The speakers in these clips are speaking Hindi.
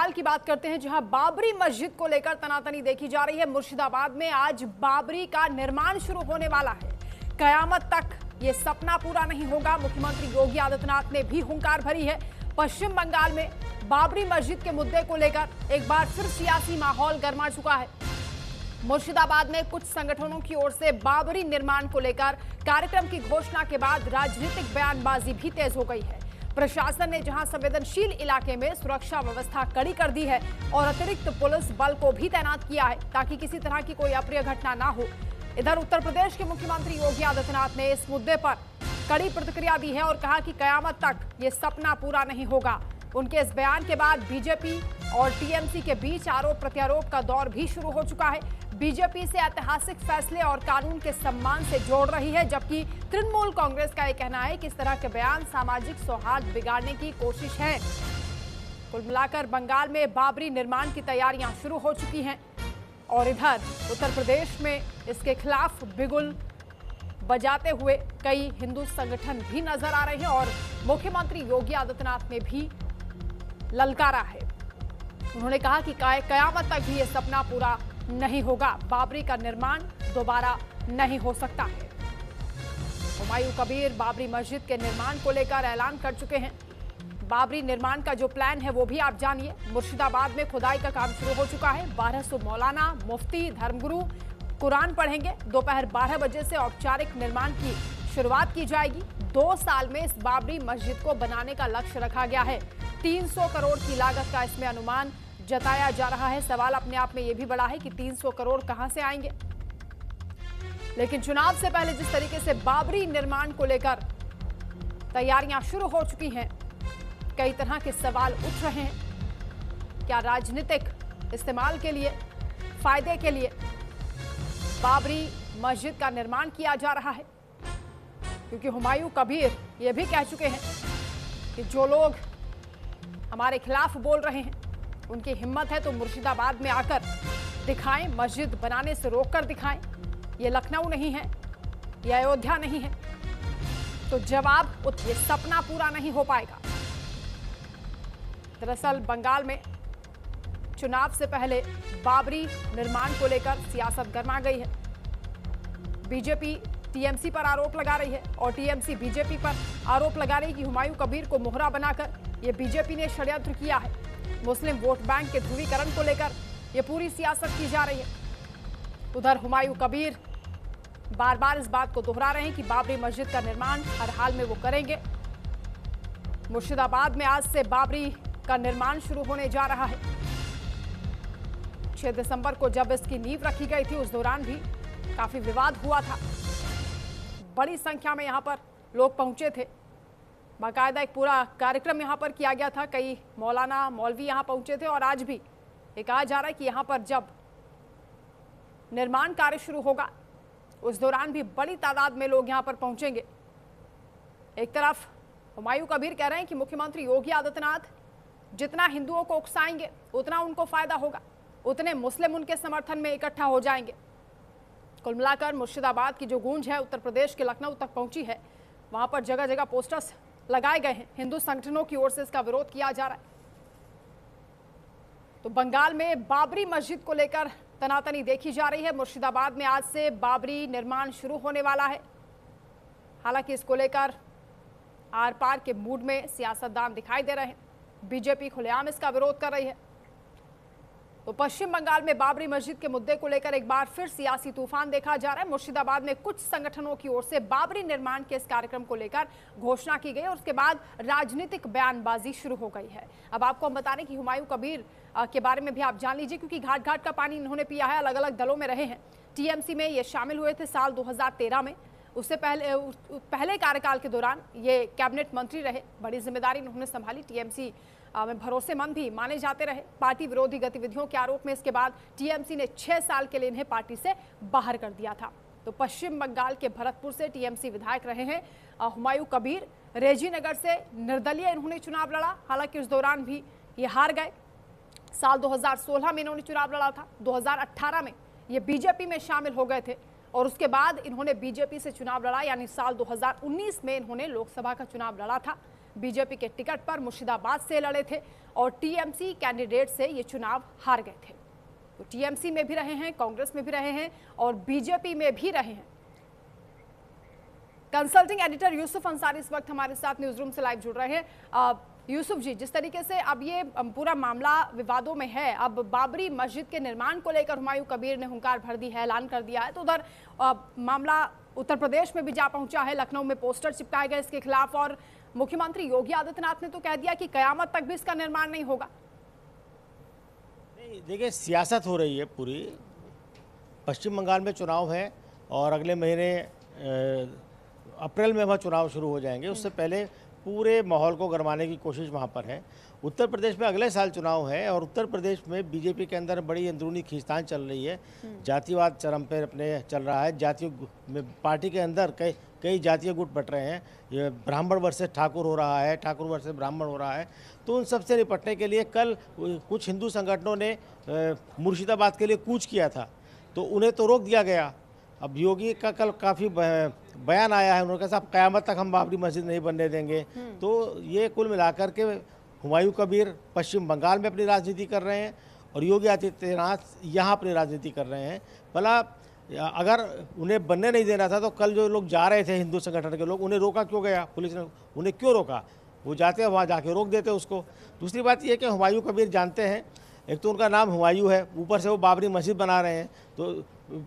बंगाल की बात करते हैं, जहां बाबरी मस्जिद को लेकर तनातनी देखी जा रही है। मुर्शिदाबाद में आज बाबरी का निर्माण शुरू होने वाला है। कयामत तक ये सपना पूरा नहीं होगा, मुख्यमंत्री योगी आदित्यनाथ ने भी हुंकार भरी है। पश्चिम बंगाल में बाबरी मस्जिद के मुद्दे को लेकर एक बार फिर सियासी माहौल गर्मा चुका है। मुर्शिदाबाद में कुछ संगठनों की ओर से बाबरी निर्माण को लेकर कार्यक्रम की घोषणा के बाद राजनीतिक बयानबाजी भी तेज हो गई है। प्रशासन ने जहां संवेदनशील इलाके में सुरक्षा व्यवस्था कड़ी कर दी है और अतिरिक्त पुलिस बल को भी तैनात किया है ताकि किसी तरह की कोई अप्रिय घटना ना हो। इधर उत्तर प्रदेश के मुख्यमंत्री योगी आदित्यनाथ ने इस मुद्दे पर कड़ी प्रतिक्रिया दी है और कहा कि कयामत तक ये सपना पूरा नहीं होगा। उनके इस बयान के बाद बीजेपी और टीएमसी के बीच आरोप प्रत्यारोप का दौर भी शुरू हो चुका है। बीजेपी से ऐतिहासिक फैसले और कानून के सम्मान से जोड़ रही है, जबकि तृणमूल कांग्रेस का यह कहना है कि इस तरह के बयान सामाजिक सौहार्द बिगाड़ने की कोशिश है। कुल मिलाकर बंगाल में बाबरी निर्माण की तैयारियां शुरू हो चुकी हैं और इधर उत्तर प्रदेश में इसके खिलाफ बिगुल बजाते हुए कई हिंदू संगठन भी नजर आ रहे हैं और मुख्यमंत्री योगी आदित्यनाथ ने भी ललकारा है। उन्होंने कहा कि कयामत तक भी ये सपना पूरा नहीं होगा, बाबरी का निर्माण दोबारा नहीं हो सकता है। हुमायूं कबीर बाबरी मस्जिद के निर्माण को लेकर ऐलान कर चुके हैं। बाबरी निर्माण का जो प्लान है वो भी आप जानिए। मुर्शिदाबाद में खुदाई का काम शुरू हो चुका है। 1200 मौलाना, मुफ्ती, धर्मगुरु कुरान पढ़ेंगे। दोपहर 12 बजे से औपचारिक निर्माण की शुरुआत की जाएगी। 2 साल में इस बाबरी मस्जिद को बनाने का लक्ष्य रखा गया है। 300 करोड़ की लागत का इसमें अनुमान जताया जा रहा है। सवाल अपने आप में यह भी बड़ा है कि 300 करोड़ कहां से आएंगे। लेकिन चुनाव से पहले जिस तरीके से बाबरी निर्माण को लेकर तैयारियां शुरू हो चुकी हैं, कई तरह के सवाल उठ रहे हैं। क्या राजनीतिक इस्तेमाल के लिए, फायदे के लिए बाबरी मस्जिद का निर्माण किया जा रहा है? क्योंकि हुमायूं कबीर ये भी कह चुके हैं कि जो लोग हमारे खिलाफ बोल रहे हैं उनकी हिम्मत है तो मुर्शिदाबाद में आकर दिखाएं, मस्जिद बनाने से रोककर दिखाएं। ये लखनऊ नहीं है, ये अयोध्या नहीं है, तो जवाब ये सपना पूरा नहीं हो पाएगा। दरअसल बंगाल में चुनाव से पहले बाबरी निर्माण को लेकर सियासत गर्मा गई है। बीजेपी टीएमसी पर आरोप लगा रही है और टीएमसी बीजेपी पर आरोप लगा रही है कि हुमायूं कबीर को मोहरा बनाकर ये बीजेपी ने षड्यंत्र किया है। मुस्लिम वोट बैंक के ध्रुवीकरण को लेकर ये पूरी सियासत की जा रही है। उधर हुमायूं कबीर बार बार इस बात को दोहरा रहे हैं कि बाबरी मस्जिद का निर्माण हर हाल में वो करेंगे। मुर्शिदाबाद में आज से बाबरी का निर्माण शुरू होने जा रहा है। 6 दिसंबर को जब इसकी नींव रखी गई थी उस दौरान भी काफी विवाद हुआ था। बड़ी संख्या में यहां पर लोग पहुंचे थे। बाकायदा एक पूरा कार्यक्रम यहां पर किया गया था। कई मौलाना, मौलवी यहां पहुंचे थे और आज भी ये कहा जा रहा है कि यहां पर जब निर्माण कार्य शुरू होगा उस दौरान भी बड़ी तादाद में लोग यहां पर पहुंचेंगे। एक तरफ हुमायूं कबीर कह रहे हैं कि मुख्यमंत्री योगी आदित्यनाथ जितना हिंदुओं को उकसाएंगे उतना उनको फायदा होगा, उतने मुस्लिम उनके समर्थन में इकट्ठा हो जाएंगे। कुल मिलाकर मुर्शिदाबाद की जो गूंज है उत्तर प्रदेश के लखनऊ तक पहुंची है। वहां पर जगह जगह पोस्टर्स लगाए गए हैं। हिंदू संगठनों की ओर से इसका विरोध किया जा रहा है। तो बंगाल में बाबरी मस्जिद को लेकर तनातनी देखी जा रही है। मुर्शिदाबाद में आज से बाबरी निर्माण शुरू होने वाला है। हालांकि इसको लेकर आर पार के मूड में सियासतदान दिखाई दे रहे हैं। बीजेपी खुलेआम इसका विरोध कर रही है। तो पश्चिम बंगाल में बाबरी मस्जिद के मुद्दे को लेकर एक बार फिर सियासी तूफान देखा जा रहा है। मुर्शिदाबाद में कुछ संगठनों की ओर से बाबरी निर्माण के इस कार्यक्रम को लेकर घोषणा की गई और उसके बाद राजनीतिक बयानबाजी शुरू हो गई है। अब आपको हम बता रहे कि हुमायूं कबीर के बारे में भी आप जान लीजिए, क्योंकि घाट घाट का पानी इन्होंने पिया है। अलग अलग दलों में रहे हैं। टीएमसी में ये शामिल हुए थे साल 2013 में। उससे पहले कार्यकाल के दौरान ये कैबिनेट मंत्री रहे। बड़ी जिम्मेदारी इन्होंने संभाली। टीएमसी में भरोसेमंद भी माने जाते रहे। पार्टी विरोधी गतिविधियों के आरोप में इसके बाद टीएमसी ने 6 साल के लिए इन्हें पार्टी से बाहर कर दिया था। तो पश्चिम बंगाल के भरतपुर से टीएमसी विधायक रहे हैं हुमायूं कबीर। रेजीनगर से निर्दलीय इन्होंने चुनाव लड़ा। हालांकि उस दौरान भी ये हार गए। साल 2016 में इन्होंने चुनाव लड़ा था। 2018 में ये बीजेपी में शामिल हो गए थे और उसके बाद इन्होंने बीजेपी से चुनाव लड़ा, यानी साल 2019 में इन्होंने लोकसभा का चुनाव लड़ा था। बीजेपी के टिकट पर मुर्शिदाबाद से लड़े थे और टीएमसी कैंडिडेट से ये चुनाव हार गए थे। तो टीएमसी में भी रहे हैं, कांग्रेस में भी रहे हैं और बीजेपी में भी रहे हैं। कंसल्टिंग एडिटर यूसुफ अंसारी इस वक्त हमारे साथ न्यूज रूम से लाइव जुड़ रहे हैं। यूसुफ जी, जिस तरीके से अब ये पूरा मामला विवादों में है, अब बाबरी मस्जिद के निर्माण को लेकर हुमायूं कबीर ने हुंकार भर दी है, ऐलान कर दिया है, तो उधर मामला उत्तर प्रदेश में भी जा पहुंचा है। लखनऊ में पोस्टर चिपकाए गए इसके खिलाफ और मुख्यमंत्री योगी आदित्यनाथ ने तो कह दिया कि कयामत तक भी इसका निर्माण नहीं होगा। देखिए, सियासत हो रही है पूरी। पश्चिम बंगाल में चुनाव है और अगले महीने अप्रैल में वहाँ चुनाव शुरू हो जाएंगे। उससे पहले पूरे माहौल को गरमाने की कोशिश वहाँ पर है। उत्तर प्रदेश में अगले साल चुनाव है और उत्तर प्रदेश में बीजेपी के अंदर बड़ी अंदरूनी खींचतान चल रही है। जातिवाद चरम पर अपने चल रहा है। जातीय में पार्टी के अंदर कई जातीय गुट बट रहे हैं। ये ब्राह्मण वर्सेस ठाकुर हो रहा है, ठाकुर वर्सेस ब्राह्मण हो रहा है। तो उन सबसे निपटने के लिए कल कुछ हिंदू संगठनों ने मुर्शिदाबाद के लिए कूच किया था, तो उन्हें तो रोक दिया गया। अब योगी का कल काफ़ी बयान आया है, उन्होंने कहा साहब कयामत तक हम बाबरी मस्जिद नहीं बनने देंगे। तो ये कुल मिलाकर के हुमायूं कबीर पश्चिम बंगाल में अपनी राजनीति कर रहे हैं और योगी आदित्यनाथ यहाँ अपनी राजनीति कर रहे हैं। भला अगर उन्हें बनने नहीं देना था तो कल जो लोग जा रहे थे हिंदू संगठन के लोग, उन्हें रोका क्यों गया? पुलिस ने उन्हें क्यों रोका? वो जाते वहाँ जाके रोक देते उसको। दूसरी बात यह कि हुमायूं कबीर जानते हैं, एक तो उनका नाम हुमायूं है, ऊपर से वो बाबरी मस्जिद बना रहे हैं, तो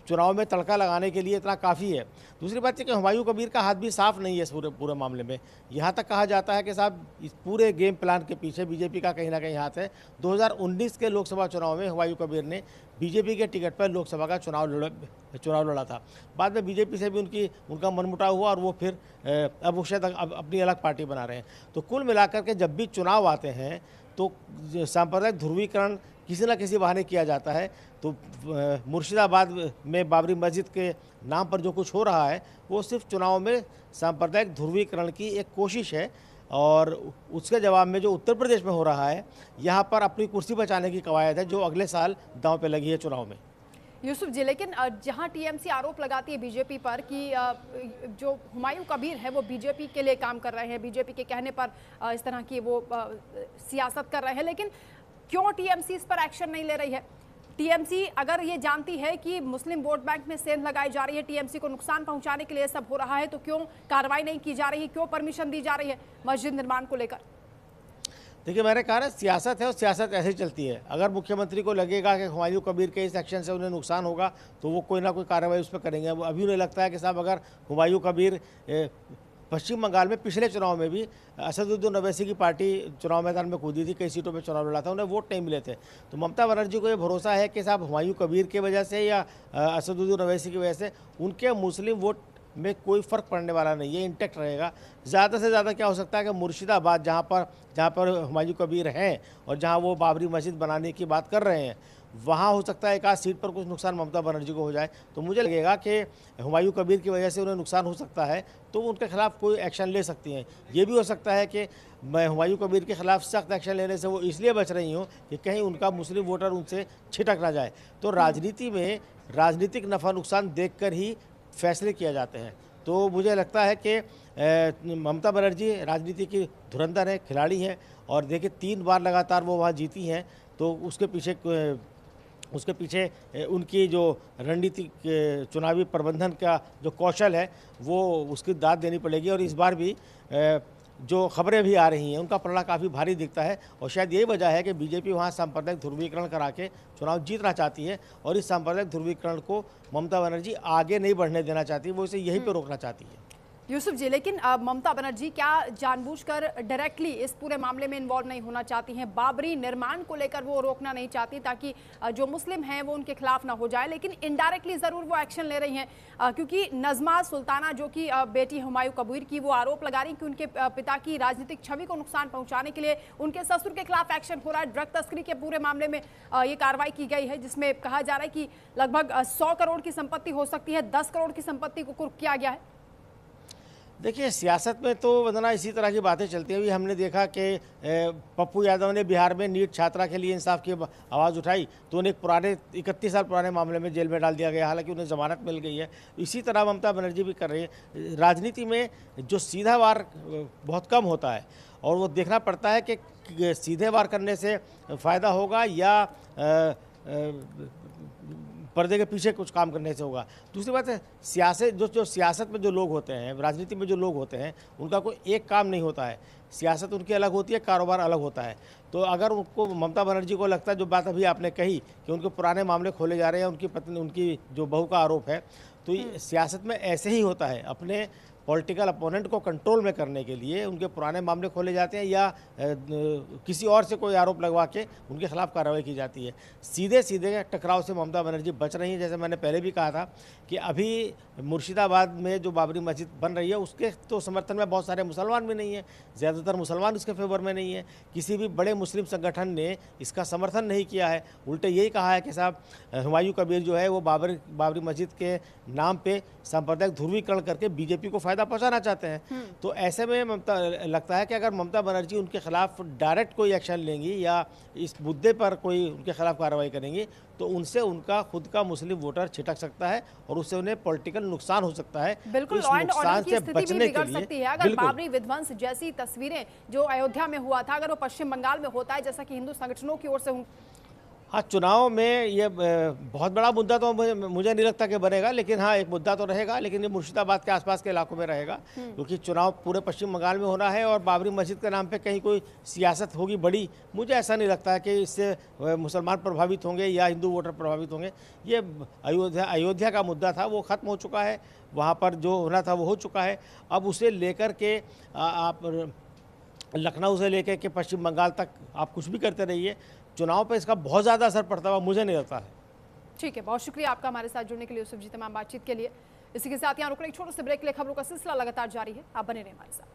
चुनाव में तड़का लगाने के लिए इतना काफ़ी है। दूसरी बात है कि हुमायूं कबीर का हाथ भी साफ नहीं है इस पूरे मामले में। यहाँ तक कहा जाता है कि साहब इस पूरे गेम प्लान के पीछे बीजेपी का कहीं ना कहीं हाथ है। 2019 के लोकसभा चुनाव में हुमायूं कबीर ने बीजेपी के टिकट पर लोकसभा का चुनाव लड़ा था। बाद में बीजेपी से भी उनका मनमुटाव हुआ और वो फिर अब वो शायद अपनी अलग पार्टी बना रहे हैं। तो कुल मिलाकर के जब भी चुनाव आते हैं तो सांप्रदायिक ध्रुवीकरण किसी न किसी बहाने किया जाता है। तो मुर्शिदाबाद में बाबरी मस्जिद के नाम पर जो कुछ हो रहा है वो सिर्फ चुनाव में सांप्रदायिक ध्रुवीकरण की एक कोशिश है और उसके जवाब में जो उत्तर प्रदेश में हो रहा है, यहाँ पर अपनी कुर्सी बचाने की कवायद है जो अगले साल दांव पे लगी है चुनाव में। यूसुफ जी, लेकिन जहां टीएमसी आरोप लगाती है बीजेपी पर कि जो हुमायूं कबीर है वो बीजेपी के लिए काम कर रहे हैं, बीजेपी के कहने पर इस तरह की वो सियासत कर रहे हैं, लेकिन क्यों टीएमसी इस पर एक्शन नहीं ले रही है? टीएमसी अगर ये जानती है कि मुस्लिम वोट बैंक में सेंध लगाई जा रही है, टीएमसी को नुकसान पहुंचाने के लिए सब हो रहा है, तो क्यों कार्रवाई नहीं की जा रही है? क्यों परमिशन दी जा रही है मस्जिद निर्माण को लेकर? देखिए, मैंने कहा ना, सियासत है और सियासत ऐसे ही चलती है। अगर मुख्यमंत्री को लगेगा कि हुमायूं कबीर के इस एक्शन से उन्हें नुकसान होगा तो वो कोई ना कोई कार्रवाई उस पर करेंगे। अभी उन्हें लगता है कि साहब अगर हुमायूं कबीर पश्चिम बंगाल में पिछले चुनाव में भी असदुद्दीन ओवैसी की पार्टी चुनाव मैदान में कूदी थी, कई सीटों पर चुनाव लड़ा था, उन्हें वोट नहीं मिले थे। तो ममता बनर्जी को ये भरोसा है कि साहब हुमायूं कबीर की वजह से या असदुद्दीन ओवैसी की वजह से उनके मुस्लिम वोट में कोई फ़र्क पड़ने वाला नहीं है, इंटैक्ट रहेगा। ज़्यादा से ज़्यादा क्या हो सकता है कि मुर्शिदाबाद जहाँ पर हुमायूं कबीर हैं और जहाँ वो बाबरी मस्जिद बनाने की बात कर रहे हैं, वहाँ हो सकता है एक आध सीट पर कुछ नुकसान ममता बनर्जी को हो जाए। तो मुझे लगेगा कि हुमायूं कबीर की वजह से उन्हें नुकसान हो सकता है तो उनके खिलाफ कोई एक्शन ले सकती हैं। ये भी हो सकता है कि मैं हुमायूं कबीर के खिलाफ सख्त एक्शन लेने से वो इसलिए बच रही हूँ कि कहीं उनका मुस्लिम वोटर उनसे छिटक ना जाए। तो राजनीति में राजनीतिक नफ़ा नुकसान देख कर ही फैसले किए जाते हैं। तो मुझे लगता है कि ममता बनर्जी राजनीति की धुरंधर है, खिलाड़ी हैं और देखिए 3 बार लगातार वो वहाँ जीती हैं। तो उसके पीछे उनकी जो रणनीति चुनावी प्रबंधन का जो कौशल है वो उसकी दाद देनी पड़ेगी। और इस बार भी जो खबरें भी आ रही हैं उनका पलड़ा काफ़ी भारी दिखता है और शायद यही वजह है कि बीजेपी वहाँ सांप्रदायिक ध्रुवीकरण करा के चुनाव जीतना चाहती है और इस सांप्रदायिक ध्रुवीकरण को ममता बनर्जी आगे नहीं बढ़ने देना चाहती, वो इसे यहीं पर रोकना चाहती है। यूसुफ जी, लेकिन ममता बनर्जी क्या जानबूझकर डायरेक्टली इस पूरे मामले में इन्वॉल्व नहीं होना चाहती हैं? बाबरी निर्माण को लेकर वो रोकना नहीं चाहती ताकि जो मुस्लिम हैं वो उनके खिलाफ ना हो जाए, लेकिन इनडायरेक्टली ज़रूर वो एक्शन ले रही हैं क्योंकि नज़मा सुल्ताना जो कि बेटी हुमायूं कबीर की, वो आरोप लगा रही कि उनके पिता की राजनीतिक छवि को नुकसान पहुँचाने के लिए उनके ससुर के खिलाफ एक्शन हो रहा है। ड्रग तस्करी के पूरे मामले में ये कार्रवाई की गई है जिसमें कहा जा रहा है कि लगभग 100 करोड़ की संपत्ति हो सकती है, 10 करोड़ की संपत्ति को कुर्क किया गया है। देखिए, सियासत में तो वंदना इसी तरह की बातें चलती हैं। अभी हमने देखा कि पप्पू यादव ने बिहार में नीट छात्रा के लिए इंसाफ की आवाज़ उठाई तो उन्हें पुराने 31 साल पुराने मामले में जेल में डाल दिया गया, हालांकि उन्हें जमानत मिल गई है। इसी तरह ममता बनर्जी भी कर रही है। राजनीति में जो सीधा वार बहुत कम होता है और वो देखना पड़ता है कि सीधे वार करने से फ़ायदा होगा या पर्दे के पीछे कुछ काम करने से होगा। दूसरी बात है, सियासत में जो लोग होते हैं, राजनीति में जो लोग होते हैं, उनका कोई एक काम नहीं होता है। सियासत उनकी अलग होती है, कारोबार अलग होता है। तो अगर उनको, ममता बनर्जी को लगता है, जो बात अभी आपने कही कि उनके पुराने मामले खोले जा रहे हैं, उनकी पत्नी, उनकी जो बहू का आरोप है, तो सियासत में ऐसे ही होता है। अपने पॉलिटिकल अपोनेंट को कंट्रोल में करने के लिए उनके पुराने मामले खोले जाते हैं या किसी और से कोई आरोप लगवा के उनके खिलाफ कार्रवाई की जाती है। सीधे सीधे टकराव से ममता बनर्जी बच रही है। जैसे मैंने पहले भी कहा था कि अभी मुर्शिदाबाद में जो बाबरी मस्जिद बन रही है उसके तो समर्थन में बहुत सारे मुसलमान भी नहीं है, ज़्यादातर मुसलमान उसके फेवर में नहीं है। किसी भी बड़े मुस्लिम संगठन ने इसका समर्थन नहीं किया है, उल्टे यही कहा है कि साहब हुमायूं कबीर जो है वो बाबरी मस्जिद के नाम पे सांप्रदायिक ध्रुवीकरण करके बीजेपी को फायदा पहुंचाना चाहते हैं। तो ऐसे में लगता है कि अगर ममता बनर्जी उनके खिलाफ डायरेक्ट कोई एक्शन लेंगी या इस मुद्दे पर कोई उनके खिलाफ कार्रवाई करेंगी तो उनसे उनका खुद का मुस्लिम वोटर छिटक सकता है और उससे उन्हें पॉलिटिकल नुकसान हो सकता है। बिल्कुल, इस लॉ एंड ऑर्डर नुकसान की से स्थिति बचने भी बिगड़ के लिए सकती है अगर बाबरी विध्वंस जैसी तस्वीरें जो अयोध्या में हुआ था अगर वो पश्चिम बंगाल में होता है, जैसा कि हिंदू संगठनों की ओर से। हाँ, चुनाव में ये बहुत बड़ा मुद्दा तो मुझे नहीं लगता कि बनेगा, लेकिन हाँ एक मुद्दा तो रहेगा, लेकिन ये मुर्शिदाबाद के आसपास के इलाकों में रहेगा क्योंकि चुनाव पूरे पश्चिम बंगाल में होना है और बाबरी मस्जिद के नाम पे कहीं कोई सियासत होगी बड़ी, मुझे ऐसा नहीं लगता है कि इससे मुसलमान प्रभावित होंगे या हिंदू वोटर प्रभावित होंगे। ये अयोध्या का मुद्दा था, वो ख़त्म हो चुका है, वहाँ पर जो होना था वो हो चुका है। अब उसे लेकर के आप लखनऊ से लेकर के पश्चिम बंगाल तक आप कुछ भी करते रहिए, चुनाव पे इसका बहुत ज़्यादा असर पड़ता हुआ मुझे नहीं लगता है। ठीक है, बहुत शुक्रिया आपका हमारे साथ जुड़ने के लिए यूसुफ जी, तमाम बातचीत के लिए। इसी के साथ यहाँ रुकने एक छोटे से ब्रेक के लिए खबरों का सिलसिला लगातार जारी है, आप बने रहें हमारे साथ।